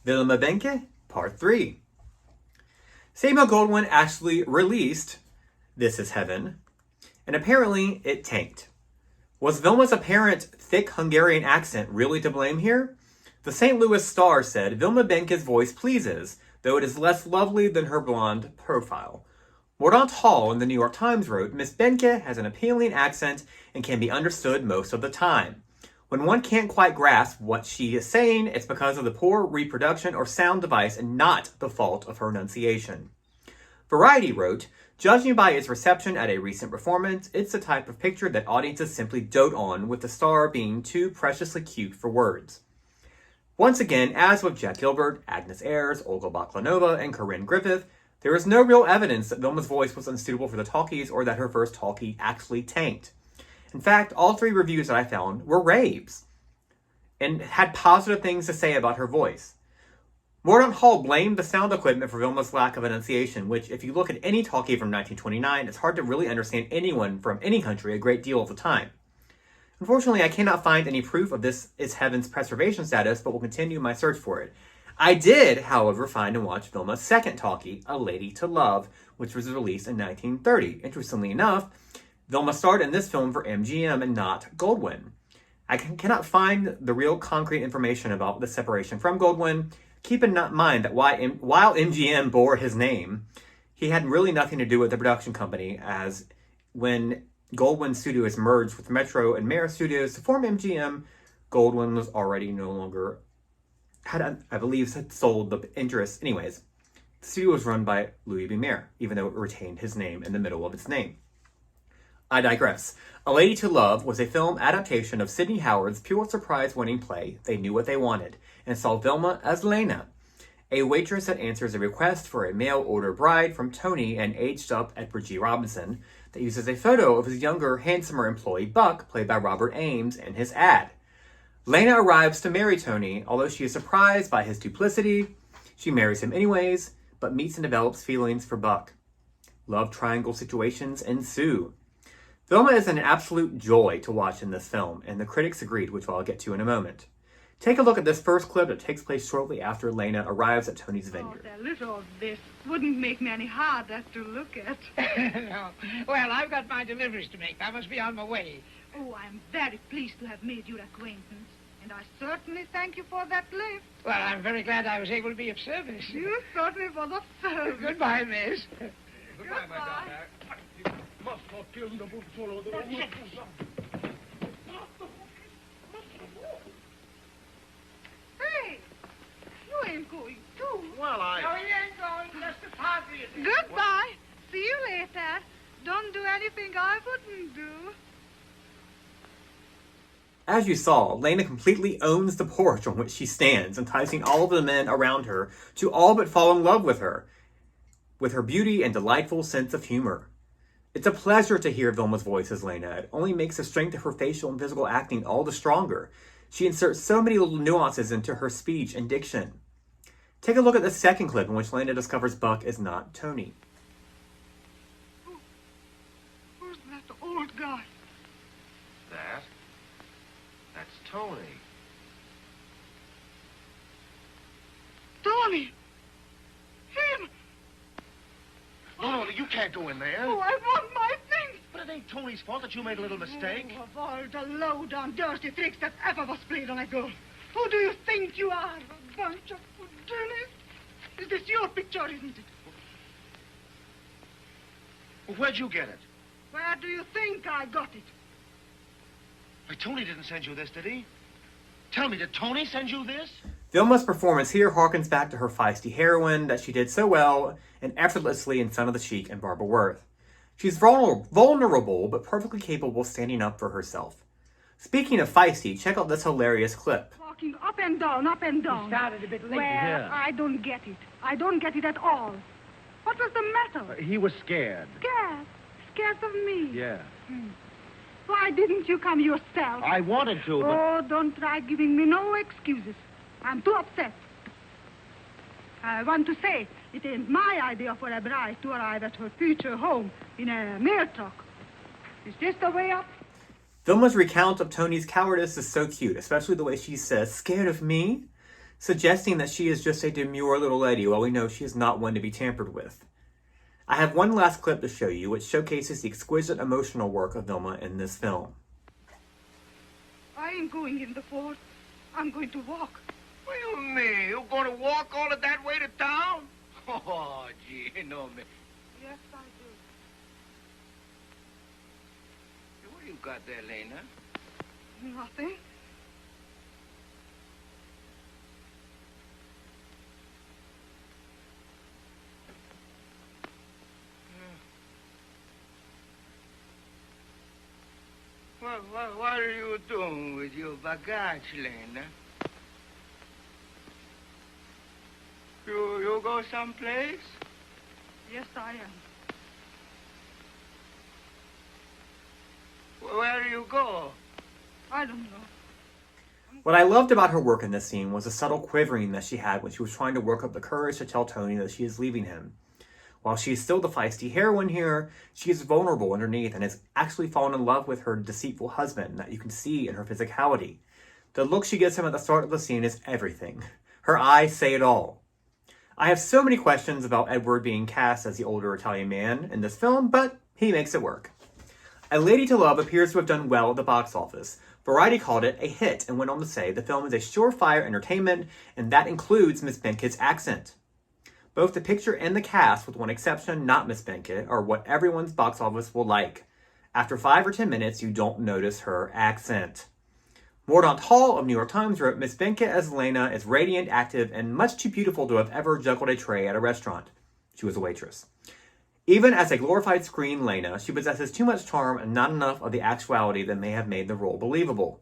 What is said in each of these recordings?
VILMA BANKY, Part 3. Samuel Goldwyn actually released This Is Heaven, and apparently it tanked. Was Vilma's apparent thick Hungarian accent really to blame here? The St. Louis Star said Vilma Banky's voice pleases, though it is less lovely than her blonde profile. Mordaunt Hall in the New York Times wrote, Miss Banky has an appealing accent and can be understood most of the time. When one can't quite grasp what she is saying, it's because of the poor reproduction or sound device and not the fault of her enunciation. Variety wrote, judging by its reception at a recent performance, it's the type of picture that audiences simply dote on, with the star being too preciously cute for words. Once again, as with Jack Gilbert, Agnes Ayres, Olga Baklanova, and Corinne Griffith, there is no real evidence that Vilma's voice was unsuitable for the talkies or that her first talkie actually tanked. In fact, all three reviews that I found were raves and had positive things to say about her voice. Mordaunt Hall blamed the sound equipment for Vilma's lack of enunciation, which, if you look at any talkie from 1929, it's hard to really understand anyone from any country a great deal of the time. Unfortunately, I cannot find any proof of This Is Heaven's preservation status, but will continue my search for it. I did, however, find and watch Vilma's second talkie, A Lady to Love, which was released in 1930. Interestingly enough, Vilma starred in this film for MGM and not Goldwyn. I cannot find the real concrete information about the separation from Goldwyn. Keep in mind that while MGM bore his name, he had really nothing to do with the production company, as when Goldwyn Studios merged with Metro and Mayer Studios to form MGM, Goldwyn was already no longer, had sold the interest. Anyways, the studio was run by Louis B. Mayer, even though it retained his name in the middle of its name. I digress. A Lady to Love was a film adaptation of Sidney Howard's Pulitzer Prize-winning play, They Knew What They Wanted, and saw Vilma as Lena, a waitress that answers a request for a mail-order bride from Tony, an aged-up Edward G. Robinson, that uses a photo of his younger, handsomer employee Buck, played by Robert Ames, in his ad. Lena arrives to marry Tony. Although she is surprised by his duplicity, she marries him anyways, but meets and develops feelings for Buck. Love triangle situations ensue. Vilma is an absolute joy to watch in this film, and the critics agreed, which I'll get to in a moment. Take a look at this first clip that takes place shortly after Lena arrives at Tony's vineyard. Oh, a little of this wouldn't make me any harder to look at. No. Well, I've got my deliveries to make. I must be on my way. Oh, I'm very pleased to have made your acquaintance. And I certainly thank you for that lift. Well, I'm very glad I was able to be of service. You certainly was of service. Goodbye, miss. Goodbye, my daughter. Hey, you ain't going too. Well, No, he ain't going. Just as hardly as he Goodbye. See you later. Don't do anything I wouldn't do. As you saw, Lena completely owns the porch on which she stands, enticing all of the men around her to all but fall in love with her beauty and delightful sense of humor. It's a pleasure to hear Vilma's voice as Lena. It only makes the strength of her facial and physical acting all the stronger. She inserts so many little nuances into her speech and diction. Take a look at the second clip in which Lena discovers Buck is not Tony. Who's that old guy? That's Tony. Tony! Him! No, you can't go in there. Oh, I want my things! But it ain't Tony's fault that you made a little mistake. Oh, of all the low-down, dirty tricks that ever was played on a girl, who do you think you are? A bunch of journalists? Is this your picture, isn't it? Well, where'd you get it? Where do you think I got it? Why, Tony didn't send you this, did he? Tell me, did Tony send you this? Vilma's performance here harkens back to her feisty heroine that she did so well and effortlessly in Son of the Sheik and Barbara Worth. She's vulnerable, but perfectly capable of standing up for herself. Speaking of feisty, check out this hilarious clip. Walking up and down, up and down. He started a bit late. Well, Yeah. I don't get it. I don't get it at all. What was the matter? He was scared. Scared? Scared of me? Yeah. Why didn't you come yourself? I wanted to, but... Oh, don't try giving me no excuses. I'm too upset. I want to say, it ain't my idea for a bride to arrive at her future home in a mail truck. Is this the way up? Vilma's recount of Tony's cowardice is so cute, especially the way she says, scared of me? suggesting that she is just a demure little lady while we know she is not one to be tampered with. I have one last clip to show you which showcases the exquisite emotional work of Vilma in this film. I ain't going in the fort. I'm going to walk. What do you mean? You're going to walk all of that way to town? Oh, gee, no, man. Yes, I do. What do you got there, Lena? Nothing. What are you doing with your baggage, Lena? You go someplace? Yes, I am. Where do you go? I don't know. What I loved about her work in this scene was the subtle quivering that she had when she was trying to work up the courage to tell Tony that she is leaving him. While she is still the feisty heroine here, she is vulnerable underneath and has actually fallen in love with her deceitful husband that you can see in her physicality. The look she gives him at the start of the scene is everything. Her eyes say it all. I have so many questions about Edward being cast as the older Italian man in this film, but he makes it work. A Lady to Love appears to have done well at the box office. Variety called it a hit and went on to say the film is a surefire entertainment, and that includes Miss Benkett's accent. Both the picture and the cast, with one exception, not Miss Benkett, are what everyone's box office will like. After 5 or 10 minutes, you don't notice her accent. Mordaunt Hall of New York Times wrote, Miss Benkett as Lena is radiant, active, and much too beautiful to have ever juggled a tray at a restaurant. She was a waitress. Even as a glorified screen Lena, she possesses too much charm and not enough of the actuality that may have made the role believable.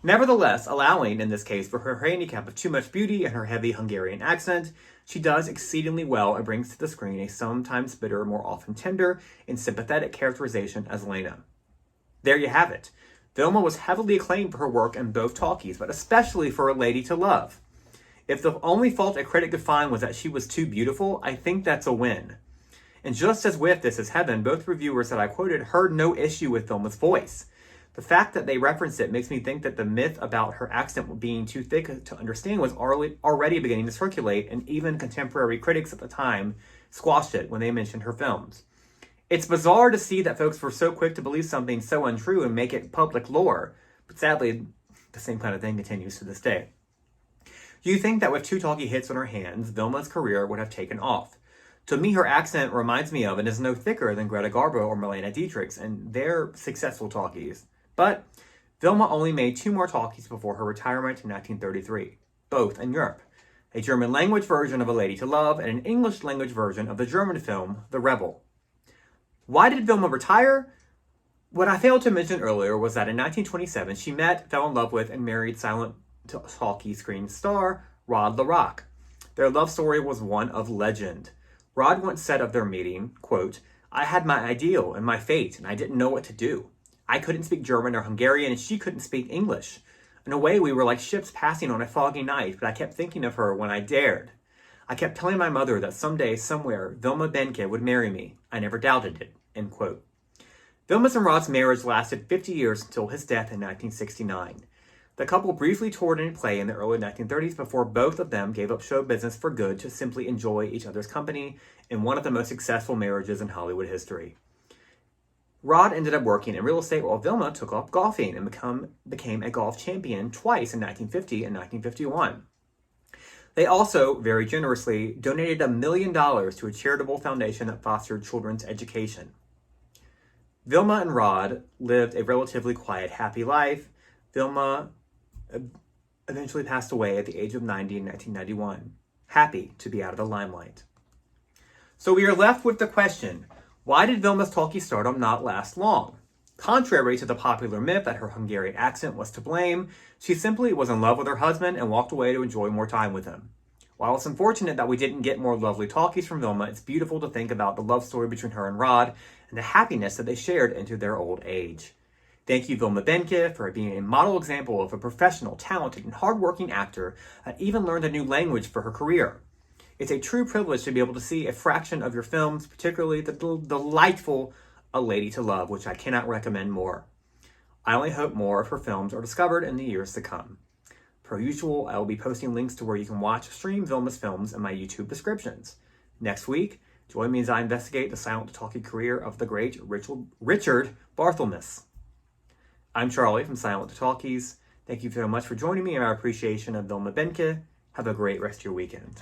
Nevertheless, allowing, in this case, for her handicap of too much beauty and her heavy Hungarian accent, she does exceedingly well and brings to the screen a sometimes bitter, more often tender, and sympathetic characterization as Lena. There you have it. Vilma was heavily acclaimed for her work in both talkies, but especially for A Lady to Love. If the only fault a critic could find was that she was too beautiful, I think that's a win. And just as with This Is Heaven, both reviewers that I quoted heard no issue with Vilma's voice. The fact that they referenced it makes me think that the myth about her accent being too thick to understand was already beginning to circulate, and even contemporary critics at the time squashed it when they mentioned her films. It's bizarre to see that folks were so quick to believe something so untrue and make it public lore, but sadly, the same kind of thing continues to this day. You think that with 2 talkie hits on her hands, Vilma's career would have taken off. To me, her accent reminds me of and is no thicker than Greta Garbo or Marlene Dietrich's and their successful talkies. But Vilma only made 2 more talkies before her retirement in 1933, both in Europe. A German language version of A Lady to Love and an English language version of the German film The Rebel. Why did Vilma retire? What I failed to mention earlier was that in 1927 she met, fell in love with, and married silent talkie screen star Rod LaRock. Their love story was one of legend. Rod once said of their meeting, quote, I had my ideal and my fate, and I didn't know what to do. I couldn't speak German or Hungarian, and she couldn't speak English. In a way, we were like ships passing on a foggy night, but I kept thinking of her when I dared. I kept telling my mother that someday, somewhere, Vilma Banky would marry me. I never doubted it, end quote. Vilma's and Rod's marriage lasted 50 years until his death in 1969. The couple briefly toured in play in the early 1930s before both of them gave up show business for good to simply enjoy each other's company in one of the most successful marriages in Hollywood history. Rod ended up working in real estate while Vilma took up golfing and became a golf champion twice in 1950 and 1951. They also, very generously, donated $1 million to a charitable foundation that fostered children's education. Vilma and Rod lived a relatively quiet, happy life. Vilma eventually passed away at the age of 90 in 1991, happy to be out of the limelight. So we are left with the question, why did Vilma's talkie stardom not last long? Contrary to the popular myth that her Hungarian accent was to blame, she simply was in love with her husband and walked away to enjoy more time with him. While it's unfortunate that we didn't get more lovely talkies from Vilma, it's beautiful to think about the love story between her and Rod and the happiness that they shared into their old age. Thank you, Vilma Banky, for being a model example of a professional, talented, and hardworking actor that even learned a new language for her career. It's a true privilege to be able to see a fraction of your films, particularly the delightful A Lady to Love, which I cannot recommend more. I only hope more of her films are discovered in the years to come. Per usual, I will be posting links to where you can watch or stream Vilma's films in my YouTube descriptions. Next week, join me as I investigate the silent talkie career of the great Richard Barthelmess. I'm Charlie from Silent Talkies. Thank you very much for joining me in our appreciation of Vilma Banky. Have a great rest of your weekend.